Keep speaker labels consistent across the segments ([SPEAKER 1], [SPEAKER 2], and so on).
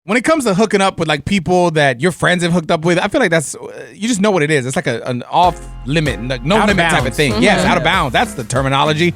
[SPEAKER 1] when it comes to hooking up with like people that your friends have hooked up with, I feel like that's, you just know what it is. It's like an off limit, like no limit type of thing. Yes, out of bounds. That's the terminology.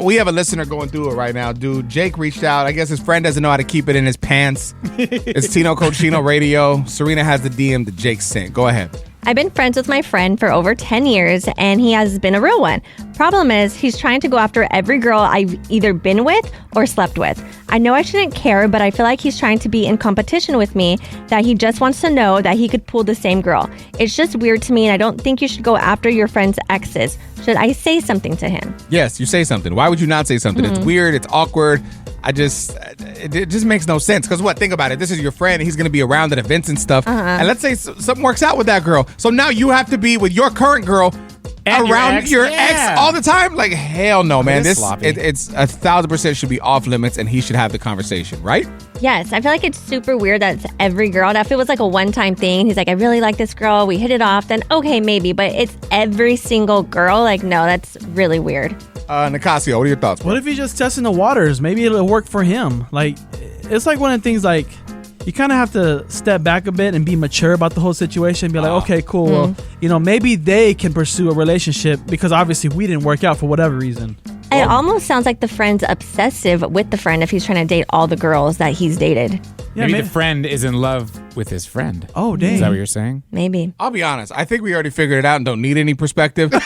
[SPEAKER 1] We have a listener going through it right now, dude. Jake reached out. I guess his friend doesn't know how to keep it in his pants. It's Tino Cochino Radio. Serena has the DM that Jake sent. Go ahead.
[SPEAKER 2] I've been friends with my friend for over 10 years, and he has been a real one. Problem is, he's trying to go after every girl I've either been with or slept with. I know I shouldn't care, but I feel like he's trying to be in competition with me, that he just wants to know that he could pull the same girl. It's just weird to me, and I don't think you should go after your friend's exes. Should I say something to him?
[SPEAKER 1] Yes, you say something. Why would you not say something? It's weird. It's awkward. It just makes no sense. Because what? Think about it. This is your friend. He's going to be around at events and stuff. And let's say something works out with that girl. So now you have to be with your current girl and around your ex all the time? Like, hell no, man. It's 1,000% should be off limits, and he should have the conversation, right?
[SPEAKER 2] Yes, I feel like it's super weird that it's every girl. That if it was like a one-time thing, he's like, I really like this girl, we hit it off, then okay, maybe. But it's every single girl. Like, no, that's really weird.
[SPEAKER 1] Nicasio, what are your thoughts, bro?
[SPEAKER 3] What if he's just testing the waters? Maybe it'll work for him. Like, it's like one of the things, like, you kind of have to step back a bit and be mature about the whole situation and be like, okay, cool. Well, maybe they can pursue a relationship because obviously we didn't work out for whatever reason.
[SPEAKER 2] It almost sounds like the friend's obsessive with the friend if he's trying to date all the girls that he's dated.
[SPEAKER 4] Yeah, maybe the friend is in love with his friend.
[SPEAKER 3] Oh, dang.
[SPEAKER 4] Is that what you're saying?
[SPEAKER 2] Maybe.
[SPEAKER 1] I'll be honest. I think we already figured it out and don't need any perspective. But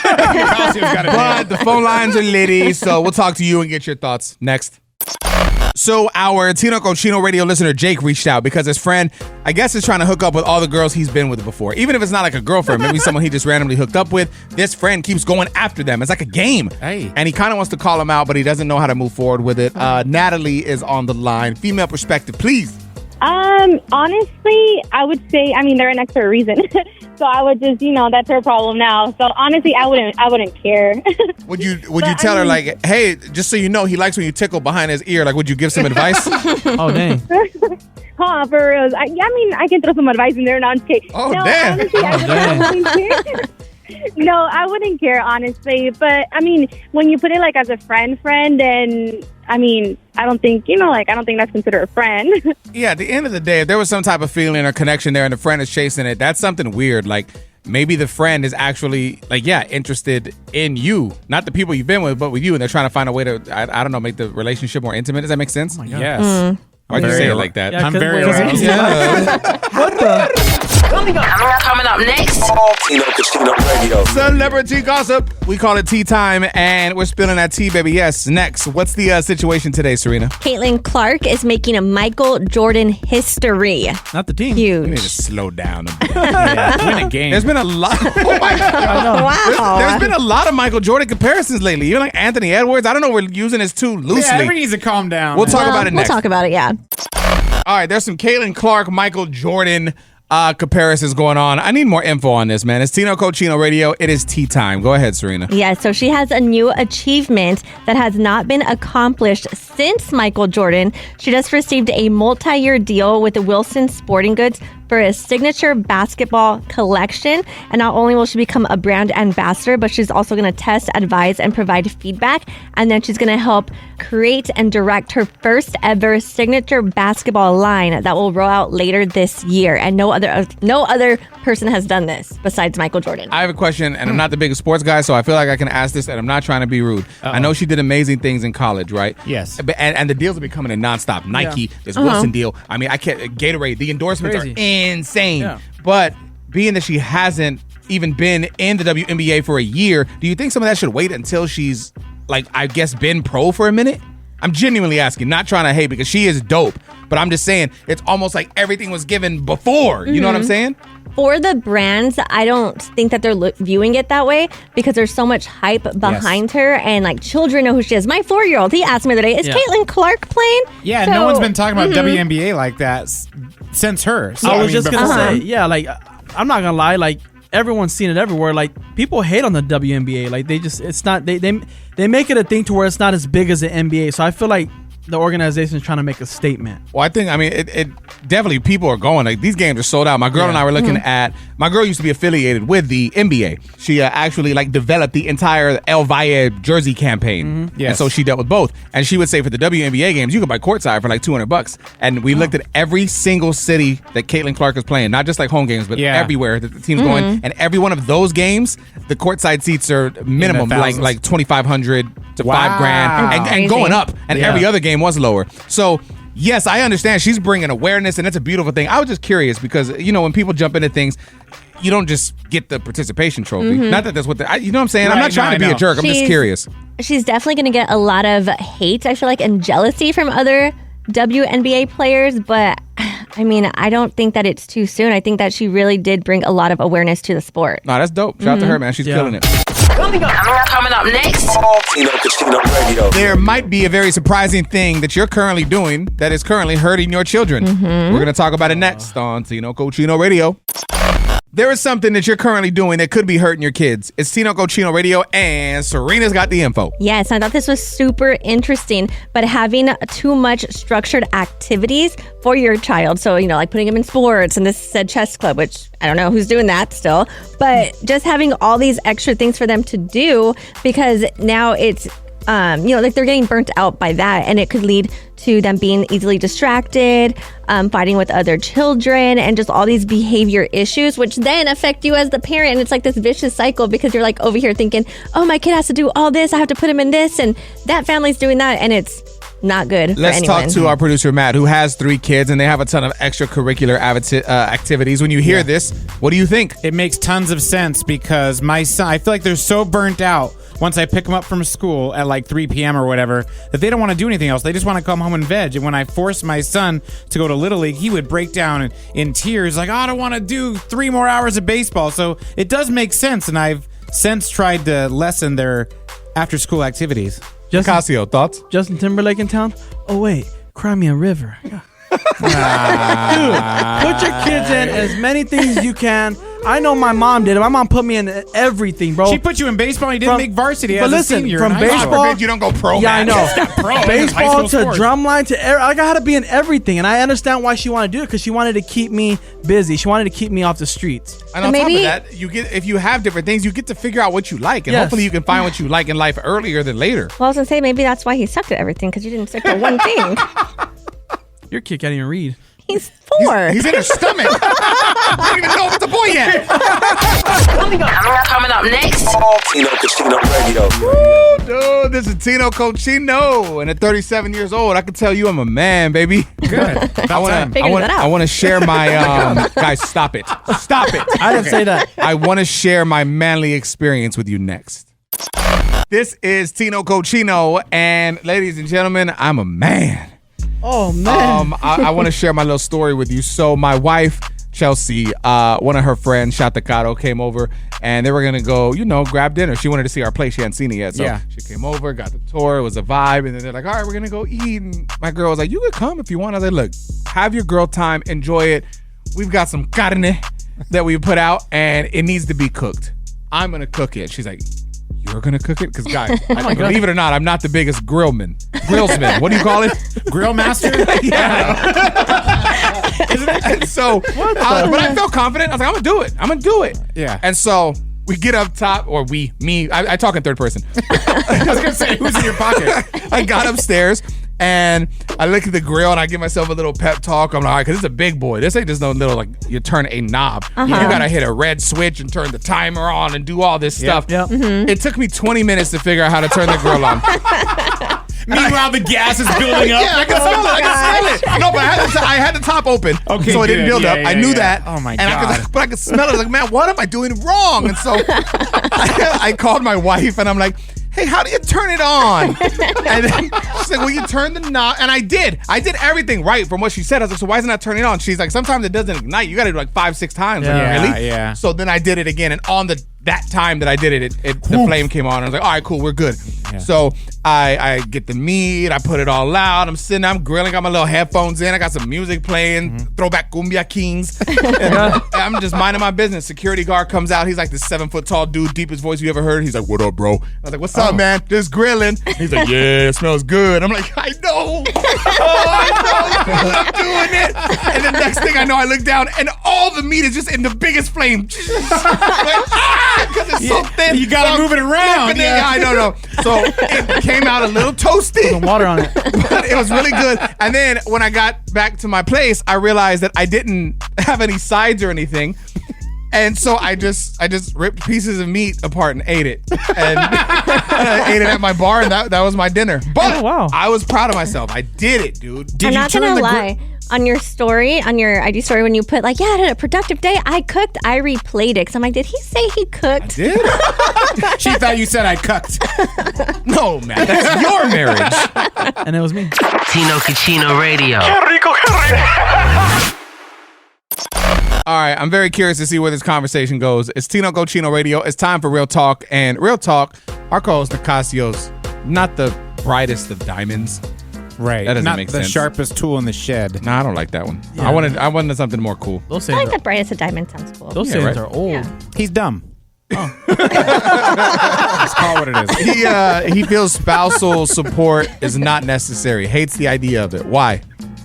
[SPEAKER 1] the phone lines are litty, so we'll talk to you and get your thoughts next. So our Tino Cochino Radio listener Jake reached out because his friend, I guess, is trying to hook up with all the girls he's been with before. Even if it's not like a girlfriend, maybe someone he just randomly hooked up with, this friend keeps going after them. It's like a game.
[SPEAKER 4] Hey.
[SPEAKER 1] And he kind of wants to call him out, but he doesn't know how to move forward with it. Natalie is on the line. Female perspective, please.
[SPEAKER 5] Honestly, I would say, they're an ex for a reason. So I would just, that's her problem now. So honestly, I wouldn't care.
[SPEAKER 1] Would you tell her like, hey, just so you know, he likes when you tickle behind his ear? Like, would you give some advice?
[SPEAKER 3] Oh, dang.
[SPEAKER 5] Huh, for real. I can throw some advice in there. No, I'm just kidding.
[SPEAKER 1] Oh,
[SPEAKER 5] no,
[SPEAKER 1] damn.
[SPEAKER 5] Honestly, I wouldn't care. No, I wouldn't care, honestly. But, when you put it like as a friend, and I don't think, I don't think that's considered a friend.
[SPEAKER 1] Yeah, at the end of the day, if there was some type of feeling or connection there and the friend is chasing it, that's something weird. Like, maybe the friend is actually, interested in you. Not the people you've been with, but with you. And they're trying to find a way to, I don't know, make the relationship more intimate. Does that make sense?
[SPEAKER 3] Oh my God.
[SPEAKER 4] Yes.
[SPEAKER 1] Why'd you say it like that?
[SPEAKER 3] Yeah,
[SPEAKER 4] I'm very aroused.
[SPEAKER 3] What the?
[SPEAKER 6] Coming up next.
[SPEAKER 7] Tino Cochino Radio.
[SPEAKER 1] Celebrity gossip. We call it tea time, and we're spilling that tea, baby. Yes, next. What's the situation today, Serena?
[SPEAKER 2] Caitlin Clark is making a Michael Jordan history.
[SPEAKER 3] Not the team.
[SPEAKER 1] You need
[SPEAKER 2] Huge.
[SPEAKER 1] to slow down a bit.
[SPEAKER 4] Win a game.
[SPEAKER 1] There's been a lot. Oh my God.
[SPEAKER 2] Wow.
[SPEAKER 1] There's been a lot of Michael Jordan comparisons lately. Even like Anthony Edwards. I don't know. We're using this too loosely.
[SPEAKER 4] Yeah, everybody needs to calm down.
[SPEAKER 1] We'll talk about it next.
[SPEAKER 2] We'll talk about it, yeah.
[SPEAKER 1] All right, there's some Caitlin Clark, Michael Jordan comparisons going on. I need more info on this, man. It's Tino Cochino Radio. It is tea time. Go ahead, Serena.
[SPEAKER 2] Yeah, so she has a new achievement that has not been accomplished since Michael Jordan. She just received a multi-year deal with the Wilson Sporting Goods for a signature basketball collection. And not only will she become a brand ambassador, but she's also going to test, advise, and provide feedback. And then she's going to help create and direct her first ever signature basketball line that will roll out later this year. And no other person has done this besides Michael Jordan.
[SPEAKER 1] I have a question, and I'm not the biggest sports guy, so I feel like I can ask this, and I'm not trying to be rude. I know she did amazing things in college, right?
[SPEAKER 4] Yes.
[SPEAKER 1] And the deals are becoming a nonstop. Nike, this Wilson deal. I can't, Gatorade, the endorsements are insane. Yeah. But being that she hasn't even been in the WNBA for a year, do you think some of that should wait until she's, been pro for a minute? I'm genuinely asking, not trying to hate, because she is dope. But I'm just saying, it's almost like everything was given before. You know what I'm saying?
[SPEAKER 2] For the brands, I don't think that they're viewing it that way because there's so much hype behind her, and children know who she is. My 4-year-old, he asked me the other day, is Caitlin Clark playing?
[SPEAKER 4] Yeah, no one's been talking about WNBA like that since her. So,
[SPEAKER 3] I was just going to say, I'm not going to lie, everyone's seen it everywhere. People hate on the WNBA. They make it a thing to where it's not as big as the NBA. So I feel like the organization is trying to make a statement.
[SPEAKER 1] Well, I think, definitely people are going. Like, these games are sold out. My girl and I were looking at. My girl used to be affiliated with the NBA. She actually like developed the entire El Valle jersey campaign.
[SPEAKER 4] Yes.
[SPEAKER 1] And so she dealt with both. And she would say for the WNBA games, you could buy courtside for like $200. And we looked at every single city that Caitlin Clark is playing, not just like home games, but everywhere that the team's going. And every one of those games, the courtside seats are minimum like $2,500 to $5,000 and going up. And every other game was lower. So yes, I understand she's bringing awareness, and it's a beautiful thing. I was just curious because, you know, when people jump into things, you don't just get the participation trophy. Not that that's what you know what I'm saying? I'm not trying to be a jerk. I'm just curious.
[SPEAKER 2] She's definitely going to get a lot of hate, I feel like, and jealousy from other WNBA players. But, I mean, I don't think that it's too soon. I think that she really did bring a lot of awareness to the sport.
[SPEAKER 1] No, that's dope. Shout out to her, man. She's killing it.
[SPEAKER 6] Coming up next.
[SPEAKER 7] Tino Casino Radio.
[SPEAKER 1] There might be a very surprising thing that you're currently doing that is currently hurting your children. We're going to talk about it next on Tino Cochino Radio. There is something that you're currently doing that could be hurting your kids. It's Tino Cochino Radio, and Serina's got the info.
[SPEAKER 2] Yes, I thought this was super interesting, but having too much structured activities for your child. So, you know, like putting them in sports, and this said chess club, which I don't know who's doing that still, but just having all these extra things for them to do, because now it's, you know, like they're getting burnt out by that, and it could lead to them being easily distracted, fighting with other children, and just all these behavior issues, which then affect you as the parent. And it's like this vicious cycle because you're like over here thinking, oh, my kid has to do all this, I have to put him in this, and that family's doing that, and it's not good
[SPEAKER 1] Let's
[SPEAKER 2] for anyone.
[SPEAKER 1] talk to our producer, Matt, who has 3 kids, and they have a ton of extracurricular activities. When you hear this, what do you think?
[SPEAKER 4] It makes tons of sense because my son, I feel like they're so burnt out once I pick them up from school at like 3 p.m. or whatever, that they don't want to do anything else. They just want to come home and veg. And when I forced my son to go to Little League, he would break down in tears like, oh, I don't want to do 3 more hours of baseball. So it does make sense. And I've since tried to lessen their after-school activities.
[SPEAKER 1] Nicasio, thoughts?
[SPEAKER 3] Justin Timberlake in town? Oh, wait. Crimea River. Dude, put your kids in as many things as you can. I know my mom did it. My mom put me in everything, bro.
[SPEAKER 4] She put you in baseball and you didn't make varsity as a senior.
[SPEAKER 3] From baseball,
[SPEAKER 1] you don't go pro.
[SPEAKER 3] Yeah,
[SPEAKER 1] man.
[SPEAKER 3] I know.
[SPEAKER 4] Pro.
[SPEAKER 3] Baseball to drumline to I got to be in everything, and I understand why she wanted to do it because she wanted to keep me busy. She wanted to keep me off the streets.
[SPEAKER 1] And on top of that, you get if you have different things, you get to figure out what you like, and hopefully you can find what you like in life earlier than later.
[SPEAKER 2] Well, I was gonna say maybe that's why he sucked at everything, because you didn't stick to one thing.
[SPEAKER 3] Your kid can't even read.
[SPEAKER 2] He's 4.
[SPEAKER 1] He's in her stomach. I don't even know if it's a boy yet.
[SPEAKER 6] Coming up next.
[SPEAKER 7] Tino Casino Radio.
[SPEAKER 1] Woo, dude, this is Tino Cochino, and at 37 years old, I can tell you I'm a man, baby.
[SPEAKER 4] Good.
[SPEAKER 1] I want to share my guys. Stop it.
[SPEAKER 3] I didn't say that.
[SPEAKER 1] I want to share my manly experience with you next. This is Tino Cochino, and ladies and gentlemen, I'm a man.
[SPEAKER 3] Oh, man.
[SPEAKER 1] I want to share my little story with you. So my wife, Chelsea, one of her friends, Shatakato, came over, and they were going to go, grab dinner. She wanted to see our place. She hadn't seen it yet. So she came over, got the tour. It was a vibe. And then they're like, all right, we're going to go eat. And my girl was like, you could come if you want. I was like, look, have your girl time. Enjoy it. We've got some carne that we put out, and it needs to be cooked. I'm going to cook it. She's like, you're going to cook it? Because, guys, believe it or not, I'm not the biggest grillsman. What do you call it?
[SPEAKER 4] Grill master?
[SPEAKER 1] Yeah. Isn't it? And so, but I felt confident. I was like, I'm going to do it.
[SPEAKER 4] Yeah.
[SPEAKER 1] And so we get up top, or me. I talk in third person.
[SPEAKER 4] I was going to say, who's in your pocket?
[SPEAKER 1] I got upstairs. And I look at the grill and I give myself a little pep talk. I'm like, all right, because it's a big boy. This ain't just no little, like, you turn a knob. You got to hit a red switch and turn the timer on and do all this stuff.
[SPEAKER 3] Yep.
[SPEAKER 2] Mm-hmm.
[SPEAKER 1] It took me 20 minutes to figure out how to turn the grill on.
[SPEAKER 4] Meanwhile, the gas is building up.
[SPEAKER 1] Yeah, I can smell it. No, but I had the top open,
[SPEAKER 4] okay,
[SPEAKER 1] so it didn't build up. I knew that.
[SPEAKER 4] Oh, my
[SPEAKER 1] God. But I could smell it. I was like, man, what am I doing wrong? And so I called my wife, and I'm like, hey, how do you turn it on? And then she's like, well, you turn the knob. And I did everything right from what she said. I was like, so why isn't that turning on? She's like, sometimes it doesn't ignite. You got to do like 5-6 times.
[SPEAKER 4] Yeah,
[SPEAKER 1] like, really?
[SPEAKER 4] Yeah.
[SPEAKER 1] So then I did it again. And on the that time that I did it, the flame came on. I was like, all right, cool, we're good. Yeah. So I get the meat, I put it all out. I'm sitting, I'm grilling, got my little headphones in. I got some music playing, throwback Cumbia Kings. And I'm just minding my business. Security guard comes out. He's like this 7-foot tall dude, deepest voice you ever heard. He's like, what up, bro? I was like, what's up, man? Just grilling. He's like, yeah, it smells good. I'm like, I know. I'm doing it. And the next thing I know, I look down and all the meat is just in the biggest flame. Because it's so thin.
[SPEAKER 4] You gotta move it around.
[SPEAKER 1] Yeah, I don't know. So it came out a little toasty.
[SPEAKER 3] Some water on it.
[SPEAKER 1] But it was really good. And then when I got back to my place, I realized that I didn't have any sides or anything. And so I just ripped pieces of meat apart and ate it. And I ate it at my bar, and that was my dinner. But I was proud of myself. I did it, dude.
[SPEAKER 2] I'm not gonna lie. On your story, on your IG story, when you put like, yeah, I had a productive day, I cooked, I replayed it. Because I'm like, did he say he cooked?
[SPEAKER 1] I did?
[SPEAKER 4] She thought you said I cooked.
[SPEAKER 1] No, man. That's your marriage.
[SPEAKER 3] And it was me.
[SPEAKER 8] Tino Nicasio Radio.
[SPEAKER 1] All right, I'm very curious to see where this conversation goes. It's Tino Cochino Radio. It's time for Real Talk. And Real Talk, our co-host Nicasio's not the brightest of diamonds.
[SPEAKER 4] Right.
[SPEAKER 1] That doesn't
[SPEAKER 4] Not
[SPEAKER 1] make
[SPEAKER 4] the
[SPEAKER 1] sense.
[SPEAKER 4] sharpest tool in the shed.
[SPEAKER 1] No, I don't like that one.
[SPEAKER 3] Yeah.
[SPEAKER 1] I wanted something more cool.
[SPEAKER 3] Those
[SPEAKER 2] I like
[SPEAKER 3] sayings
[SPEAKER 2] the brightest of diamonds sounds cool.
[SPEAKER 3] those
[SPEAKER 1] Yeah,
[SPEAKER 3] sayings
[SPEAKER 1] right.
[SPEAKER 3] are old.
[SPEAKER 2] Yeah.
[SPEAKER 4] He's dumb. Let's call it what it is.
[SPEAKER 1] He feels spousal support is not necessary. Hates the idea of it. Why?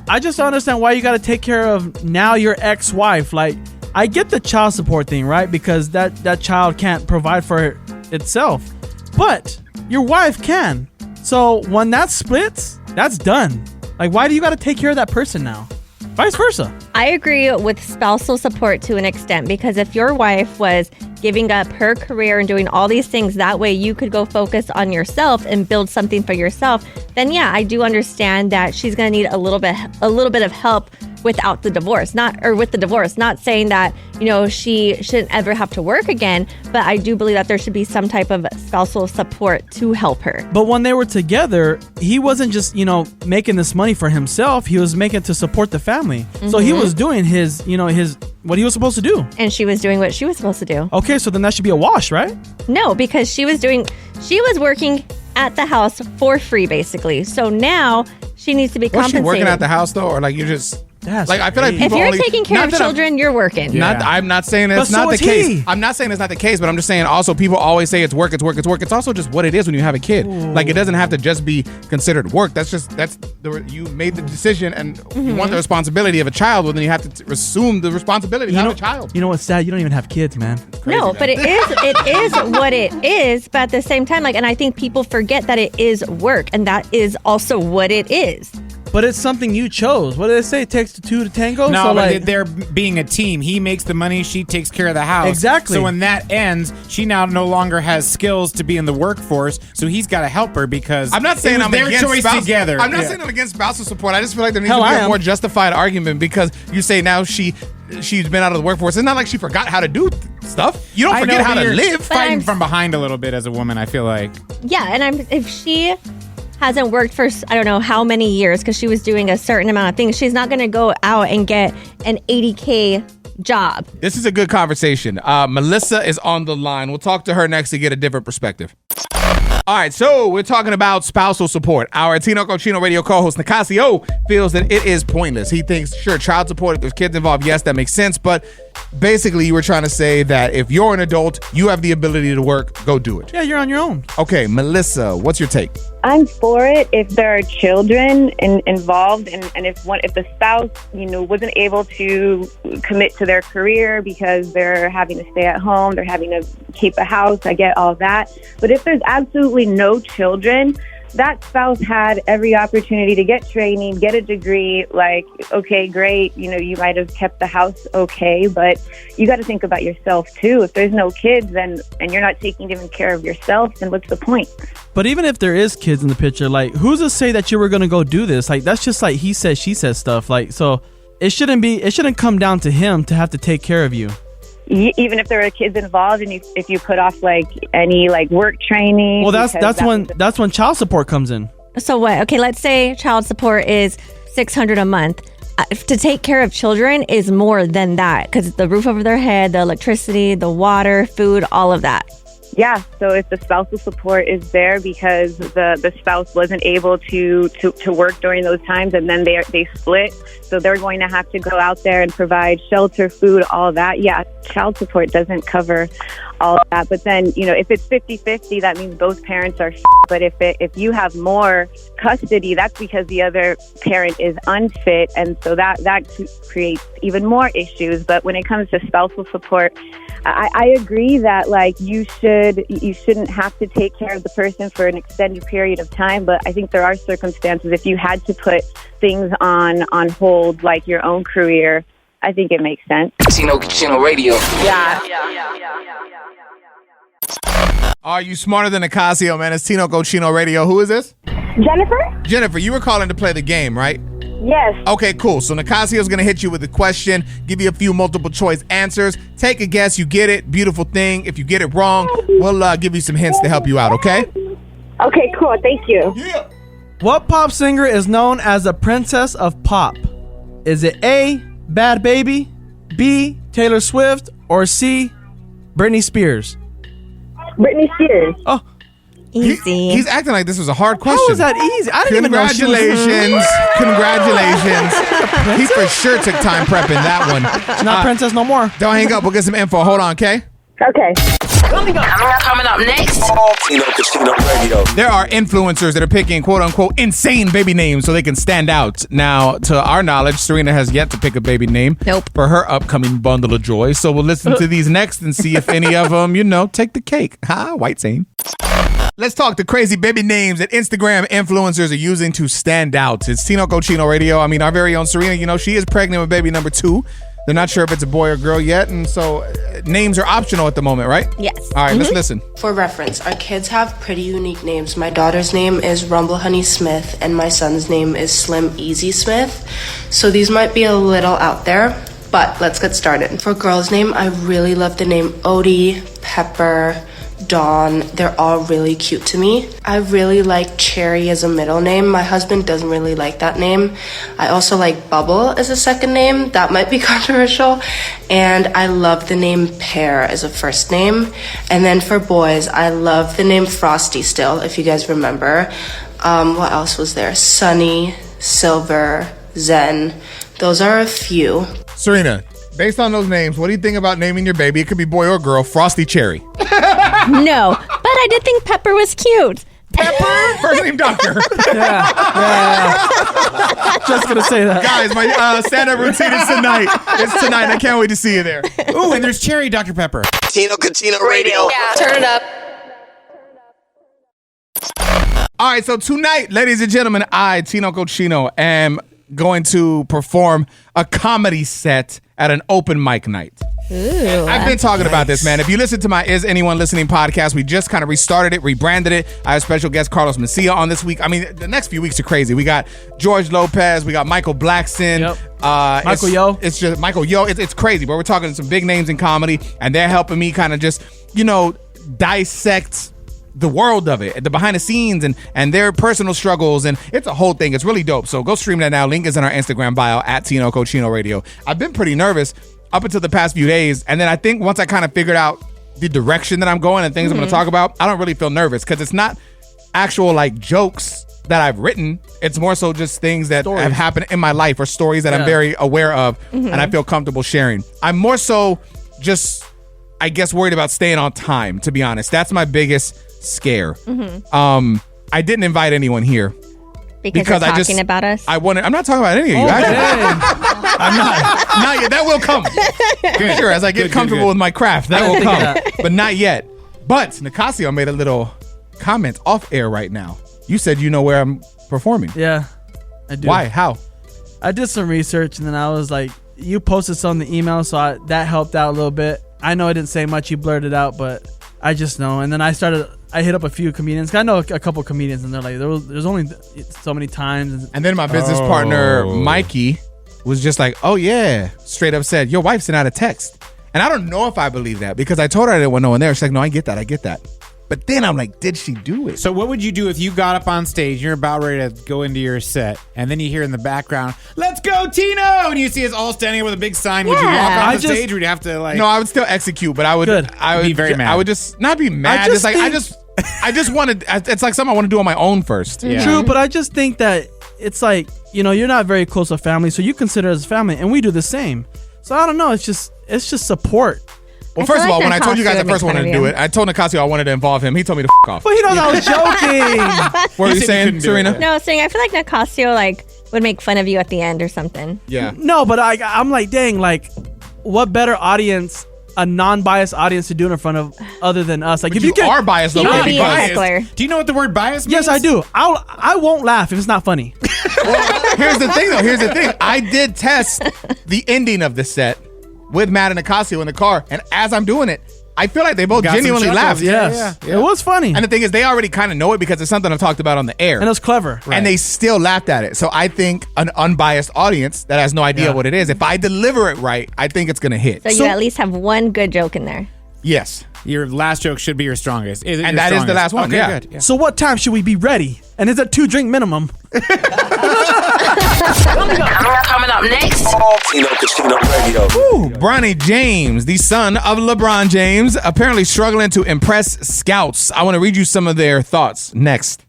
[SPEAKER 3] I just don't understand why you got to take care of now your ex-wife. Like, I get the child support thing, right? Because that child can't provide for itself. But your wife can. So when that splits, that's done. Like, why do you got to take care of that person now? Vice versa.
[SPEAKER 2] I agree with spousal support to an extent, because if your wife was giving up her career and doing all these things, that way you could go focus on yourself and build something for yourself, then yeah, I do understand that she's going to need a little bit of help without the divorce, not saying that, she shouldn't ever have to work again, but I do believe that there should be some type of spousal support to help her.
[SPEAKER 3] But when they were together, he wasn't just, making this money for himself. He was making it to support the family. Mm-hmm. So he was doing his what he was supposed to do.
[SPEAKER 2] And she was doing what she was supposed to do.
[SPEAKER 3] Okay, so then that should be a wash, right?
[SPEAKER 2] No, because she was working at the house for free, basically. So now she needs to be compensated.
[SPEAKER 1] Was she working at the house though, or like you just?
[SPEAKER 3] That's
[SPEAKER 1] like I feel like people
[SPEAKER 2] if you're
[SPEAKER 1] only,
[SPEAKER 2] taking care of children, you're working.
[SPEAKER 1] I'm not saying that's not the case. I'm not saying it's not the case, but I'm just saying also people always say it's work. It's also just what it is when you have a kid. Ooh. Like it doesn't have to just be considered work. You made the decision and you want the responsibility of a child, well then you have to assume the responsibility of a child.
[SPEAKER 3] You know what's sad? You don't even have kids, man.
[SPEAKER 1] Crazy,
[SPEAKER 2] no,
[SPEAKER 1] man.
[SPEAKER 2] But it is what it is. But at the same time, and I think people forget that it is work, and that is also what it is.
[SPEAKER 3] But it's something you chose. What do they say? It takes two to tango?
[SPEAKER 4] No,
[SPEAKER 3] so
[SPEAKER 4] but they're being a team. He makes the money, she takes care of the house.
[SPEAKER 3] Exactly.
[SPEAKER 4] So when that ends, she now no longer has skills to be in the workforce, so he's got to help her because
[SPEAKER 1] I'm not saying I'm
[SPEAKER 4] their
[SPEAKER 1] against
[SPEAKER 4] choice
[SPEAKER 1] spousal,
[SPEAKER 4] together.
[SPEAKER 1] I'm not saying I'm against spousal support. I just feel like there needs to be a more justified argument because you say now she's been out of the workforce. It's not like she forgot how to do stuff. You don't forget how to live.
[SPEAKER 4] Fighting from behind a little bit as a woman, I feel like.
[SPEAKER 2] Yeah, and if she hasn't worked for I don't know how many years because she was doing a certain amount of things, she's not going to go out and get an $80K job.
[SPEAKER 1] This is a good conversation. Melissa is on the line. We'll talk to her next to get a different perspective. All right, so we're talking about spousal support. Our Tino Cochino Radio co-host Nicasio feels that it is pointless. He thinks, sure, child support, if there's kids involved, yes, that makes sense. But basically, you were trying to say that if you're an adult, you have the ability to work, go do it.
[SPEAKER 3] Yeah, you're on your own.
[SPEAKER 1] Okay, Melissa, what's your take?
[SPEAKER 5] I'm for it if there are children involved and if the spouse, wasn't able to commit to their career because they're having to stay at home, they're having to keep a house, I get all that. But if there's absolutely no children, that spouse had every opportunity to get training, get a degree, like, okay, great, you might have kept the house okay, but you got to think about yourself too. If there's no kids and you're not taking even care of yourself, then what's the point?
[SPEAKER 3] But even if there is kids in the picture, like, who's to say that you were going to go do this? Like, that's just like he says, she says stuff. Like, so it shouldn't come down to him to have to take care of you.
[SPEAKER 5] Even if there are kids involved and if you put off like any like work training.
[SPEAKER 3] Well, that's when child support comes in.
[SPEAKER 2] So what? Okay, let's say child support is $600 a month. to take care of children is more than that, because the roof over their head, the electricity, the water, food, all of that.
[SPEAKER 5] Yeah, so if the spousal support is there because the spouse wasn't able to work during those times, and then they split, so they're going to have to go out there and provide shelter, food, all that. Yeah, child support doesn't cover all of that. But then, if it's 50-50, that means both parents are but if you have more custody, that's because the other parent is unfit, and so that creates even more issues. But when it comes to spousal support, I agree that you shouldn't have to take care of the person for an extended period of time, but I think there are circumstances if you had to put things on hold, like your own career. I think it makes sense.
[SPEAKER 8] Tino Radio.
[SPEAKER 5] Yeah.
[SPEAKER 1] Are you smarter than Nicasio, man? It's Tino Chino Radio. Who is this? Jennifer, you were calling to play the game, right?
[SPEAKER 5] Yes.
[SPEAKER 1] Okay, cool. So Nicasio's going to hit you with a question, give you a few multiple choice answers. Take a guess. You get it. Beautiful thing. If you get it wrong, we'll give you some hints to help you out, okay?
[SPEAKER 5] Okay, cool. Thank you.
[SPEAKER 1] Yeah.
[SPEAKER 3] What pop singer is known as the Princess of Pop? Is it A, Bad Baby, B, Taylor Swift, or C, Britney Spears?
[SPEAKER 5] Britney Spears.
[SPEAKER 3] Oh,
[SPEAKER 2] Easy.
[SPEAKER 1] He's acting like this was a hard question.
[SPEAKER 3] how was that easy? I didn't even know she was...
[SPEAKER 1] Congratulations. He for sure took time prepping that one.
[SPEAKER 3] She's not princess no more.
[SPEAKER 1] Don't hang up. We'll get some info. Hold on, okay?
[SPEAKER 5] Okay.
[SPEAKER 6] Coming up next.
[SPEAKER 7] Tino Casino Radio.
[SPEAKER 1] There are influencers that are picking quote-unquote insane baby names so they can stand out. Now, to our knowledge, Serina has yet to pick a baby name for her upcoming bundle of joy. So we'll listen to these next and see if any of them, take the cake. Ha, white saying. Let's talk the crazy baby names that Instagram influencers are using to stand out. It's Tino Chino Radio. I mean, our very own Serina, she is pregnant with baby number 2. They're not sure if it's a boy or girl yet, and so names are optional at the moment, right?
[SPEAKER 2] Yes.
[SPEAKER 1] All right, let's listen.
[SPEAKER 9] For reference, our kids have pretty unique names. My daughter's name is Rumble Honey Smith, and my son's name is Slim Easy Smith. So these might be a little out there, but let's get started. For girl's name, I really love the name Odie, Pepper, Dawn. They're all really cute to me. I really like Cherry as a middle name. My husband doesn't really like that name. I also like Bubble as a second name. That might be controversial. And I love the name Pear as a first name. And then for boys, I love the name Frosty still, if you guys remember. What else was there? Sunny, Silver, Zen. Those are a few.
[SPEAKER 1] Serina, based on those names, what do you think about naming your baby? It could be boy or girl. Frosty Cherry.
[SPEAKER 2] No, but I did think Pepper was cute.
[SPEAKER 1] Pepper? First name Doctor.
[SPEAKER 3] Yeah. Just gonna say that.
[SPEAKER 1] Guys, my stand-up routine is tonight. It's tonight. I can't wait to see you there.
[SPEAKER 4] Ooh, and there's Cherry Dr. Pepper.
[SPEAKER 8] Tino Radio.
[SPEAKER 6] Yeah, turn it up.
[SPEAKER 1] All right, so tonight, ladies and gentlemen, I, Tino Chino, am going to perform a comedy set at an open mic night.
[SPEAKER 2] Ooh.
[SPEAKER 1] I've been talking about this, man. If you listen to my Is Anyone Listening podcast, we just kind of restarted it, rebranded it. I have special guest Carlos Mencia on this week. I mean, the next few weeks are crazy. We got George Lopez. We got Michael Blackson.
[SPEAKER 3] Yep. Michael Yo.
[SPEAKER 1] It's just Michael Yo. It's crazy, but we're talking to some big names in comedy, and they're helping me kind of just, dissect the world of it, the behind the scenes and their personal struggles, and it's a whole thing. It's really dope. So go stream that now. Link is in our Instagram bio at Tino Chino Radio. I've been pretty nervous up until the past few days, and then I think once I kind of figured out the direction that I'm going and things I'm going to talk about, I don't really feel nervous because it's not actual jokes that I've written. It's more so just things that have happened in my life or stories that I'm very aware of and I feel comfortable sharing. I'm more so just, I guess, worried about staying on time, to be honest. That's my biggest scare. I didn't invite anyone here
[SPEAKER 2] Because you're talking about us?
[SPEAKER 1] I'm not talking about any of you. I'm not yet. That will come. Sure, as I get comfortable with my craft, that will come. But not yet. But Nicasio made a little comment off air right now. You said you know where I'm performing.
[SPEAKER 3] Yeah, I do.
[SPEAKER 1] Why? How? I
[SPEAKER 3] did some research, and then I was like, you posted some in the email, so that helped out a little bit. I know I didn't say much. You blurted it out, but I just know. And then I hit up a few comedians. I know a couple comedians, and they're like, there's only so many times.
[SPEAKER 1] And then my business partner, Mikey, was just like, oh, yeah. Straight up said, your wife sent out a text. And I don't know if I believe that because I told her I didn't want no one there. She's like, no, I get that. But then I'm like, did she do it?
[SPEAKER 4] So what would you do if you got up on stage, you're about ready to go into your set, and then you hear in the background, "Let's go, Tino!" and you see us all standing with a big sign? Would you walk off the stage, or would you have to like?
[SPEAKER 1] No, I would still execute, but I would
[SPEAKER 4] be very mad.
[SPEAKER 1] I would just not be mad. I just wanted. It's like something I want to do on my own first.
[SPEAKER 3] Yeah. True, but I just think that it's like, you're not very close with family, so you consider us family, and we do the same. So I don't know. It's just support.
[SPEAKER 1] Well, first of all, when I told you guys I first wanted to do it, I told Nicasio I wanted to involve him. He told me to off.
[SPEAKER 3] But he knows I was joking.
[SPEAKER 1] What were you saying, Serena?
[SPEAKER 2] No, I was saying I feel like Nicasio would make fun of you at the end or something.
[SPEAKER 1] Yeah.
[SPEAKER 3] No, but I'm like, dang, what better audience, a non-biased audience, to do it in front of other than us? Like,
[SPEAKER 1] but if you are biased, though.
[SPEAKER 2] Not biased.
[SPEAKER 4] Do you know what the word bias means?
[SPEAKER 3] Yes, I do. I won't laugh if it's not funny.
[SPEAKER 1] Well, here's the thing. I did test the ending of the set with Matt and Nicasio in the car, and as I'm doing it, I feel like they both genuinely laughed.
[SPEAKER 3] Yes. Yeah. It was funny.
[SPEAKER 1] And the thing is, they already kind of know it because it's something I've talked about on the air.
[SPEAKER 3] And it was clever.
[SPEAKER 1] Right. And they still laughed at it. So I think an unbiased audience that has no idea what it is, if I deliver it right, I think it's going to hit.
[SPEAKER 2] So you at least have one good joke in there.
[SPEAKER 1] Yes.
[SPEAKER 4] Your last joke should be your strongest.
[SPEAKER 1] And that is the last one.
[SPEAKER 4] Okay, good. Yeah.
[SPEAKER 3] So what time should we be ready? And is it 2-drink minimum?
[SPEAKER 6] Coming up next.
[SPEAKER 7] Tino Casino Radio.
[SPEAKER 1] Ooh, Bronny James, the son of LeBron James, apparently struggling to impress scouts. I want to read you some of their thoughts next.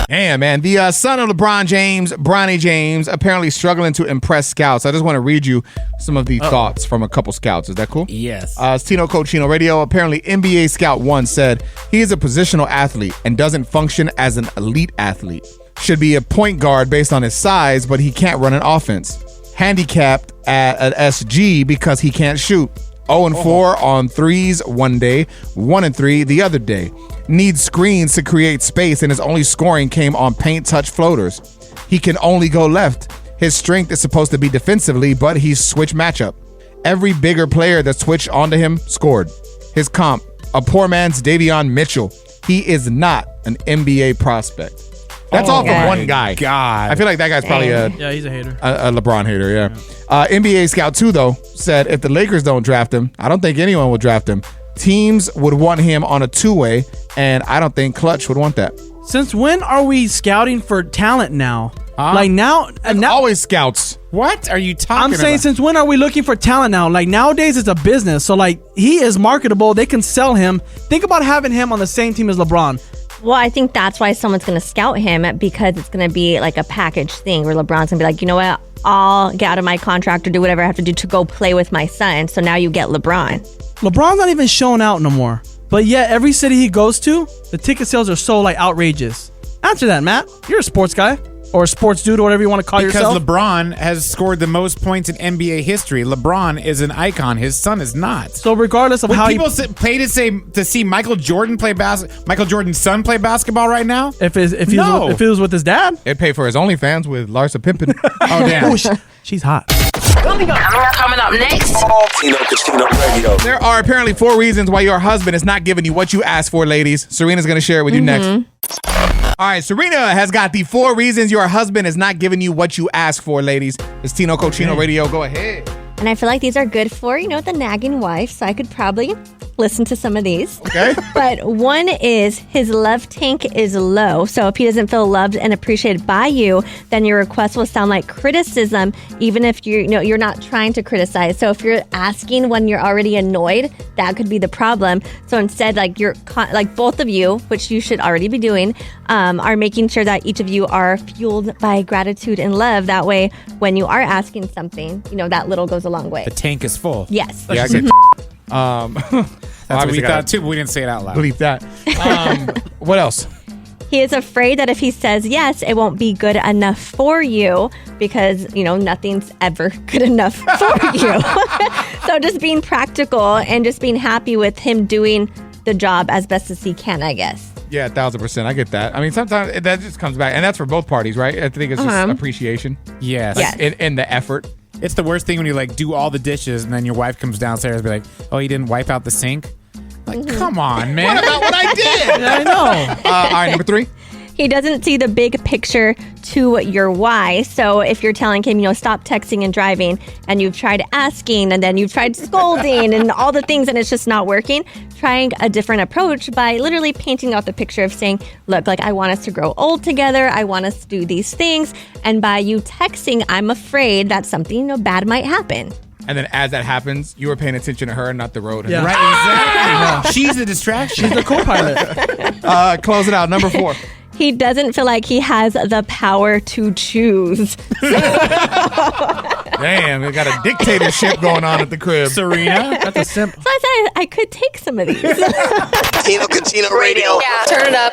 [SPEAKER 1] Damn, man. The son of LeBron James, Bronny James, apparently struggling to impress scouts. I just want to read you some of the thoughts from a couple scouts. Is that cool?
[SPEAKER 4] Yes.
[SPEAKER 1] It's Tino Cochino Radio. Apparently, NBA Scout 1 said he is a positional athlete and doesn't function as an elite athlete. Should be a point guard based on his size, but he can't run an offense. Handicapped at an SG because he can't shoot. 0-4 on threes one day, 1-3 the other day. Needs screens to create space, and his only scoring came on paint touch floaters. He can only go left. His strength is supposed to be defensively, but he's switch matchup. Every bigger player that switched onto him scored. His comp, a poor man's Davion Mitchell. He is not an NBA prospect. That's all from one guy.
[SPEAKER 4] God.
[SPEAKER 1] I feel like that guy's probably
[SPEAKER 3] he's a hater.
[SPEAKER 1] A LeBron hater, yeah. NBA Scout 2, though, said if the Lakers don't draft him, I don't think anyone will draft him. Teams would want him on a two-way, and I don't think Clutch would want that.
[SPEAKER 3] Since when are we scouting for talent now? Like now,
[SPEAKER 1] always scouts.
[SPEAKER 4] What are you talking about?
[SPEAKER 3] I'm saying, since when are we looking for talent now? Like nowadays, it's a business. So like he is marketable. They can sell him. Think about having him on the same team as LeBron.
[SPEAKER 2] Well, I think that's why someone's going to scout him, because it's going to be like a package thing where LeBron's going to be like, you know what? I'll get out of my contract or do whatever I have to do to go play with my son. So now you get LeBron.
[SPEAKER 3] LeBron's not even showing out no more. But yet, every city he goes to, the ticket sales are so like outrageous. Answer that, Matt. You're a sports guy. Or a sports dude, or whatever you want to call yourself.
[SPEAKER 4] Because LeBron has scored the most points in NBA history. LeBron is an icon. His son is not.
[SPEAKER 3] So regardless of how
[SPEAKER 4] people pay to see Michael Jordan play Michael Jordan's son play basketball right now?
[SPEAKER 3] If he was with his dad,
[SPEAKER 1] it'd pay for his OnlyFans with Larsa Pimpin.
[SPEAKER 4] Oh damn,
[SPEAKER 3] she's hot.
[SPEAKER 6] Coming up next.
[SPEAKER 7] Tino Casino Radio.
[SPEAKER 1] There are apparently 4 reasons why your husband is not giving you what you asked for, ladies. Serena's going to share it with you next. All right, Serina has got the 4 reasons your husband is not giving you what you asked for, ladies. It's Tino Cochino Radio. Go ahead.
[SPEAKER 2] And I feel like these are good for, the nagging wife. So I could probably listen to some of these.
[SPEAKER 1] Okay.
[SPEAKER 2] But one is his love tank is low. So if he doesn't feel loved and appreciated by you, then your request will sound like criticism, even if you're not trying to criticize. So if you're asking when you're already annoyed, that could be the problem. So instead, like both of you, which you should already be doing, are making sure that each of you are fueled by gratitude and love. That way, when you are asking something, that little goes a long way.
[SPEAKER 4] The tank is full.
[SPEAKER 2] Yes.
[SPEAKER 1] Yeah, I get
[SPEAKER 4] That's what we thought too, but we didn't say it out loud.
[SPEAKER 1] Believe that. What else?
[SPEAKER 2] He is afraid that if he says yes, it won't be good enough for you because, nothing's ever good enough for you. So just being practical and just being happy with him doing the job as best as he can, I guess.
[SPEAKER 1] Yeah, 1,000%. I get that. I mean, sometimes that just comes back, and that's for both parties, right? I think it's just appreciation.
[SPEAKER 4] Yes.
[SPEAKER 1] In the effort.
[SPEAKER 4] It's the worst thing when you do all the dishes and then your wife comes downstairs and be like, "Oh, you didn't wipe out the sink?" Like, come on, man.
[SPEAKER 1] What about what I did?
[SPEAKER 3] I know.
[SPEAKER 1] All right, number 3.
[SPEAKER 2] He doesn't see the big picture to your why. So if you're telling him, stop texting and driving, and you've tried asking, and then you've tried scolding and all the things, and it's just not working, trying a different approach by literally painting out the picture of saying, look, I want us to grow old together. I want us to do these things. And by you texting, I'm afraid that something bad might happen.
[SPEAKER 1] And then as that happens, you were paying attention to her, not the road.
[SPEAKER 3] Yeah.
[SPEAKER 4] Right, exactly. She's the distraction.
[SPEAKER 3] She's the co-pilot.
[SPEAKER 1] Close it out. Number 4.
[SPEAKER 2] He doesn't feel like he has the power to choose.
[SPEAKER 1] Damn, we got a dictatorship going on at the crib.
[SPEAKER 4] Serena,
[SPEAKER 3] That's a simple.
[SPEAKER 2] So I said I could take some of these.
[SPEAKER 8] Tino Catino Radio.
[SPEAKER 6] Yeah. Turn it up.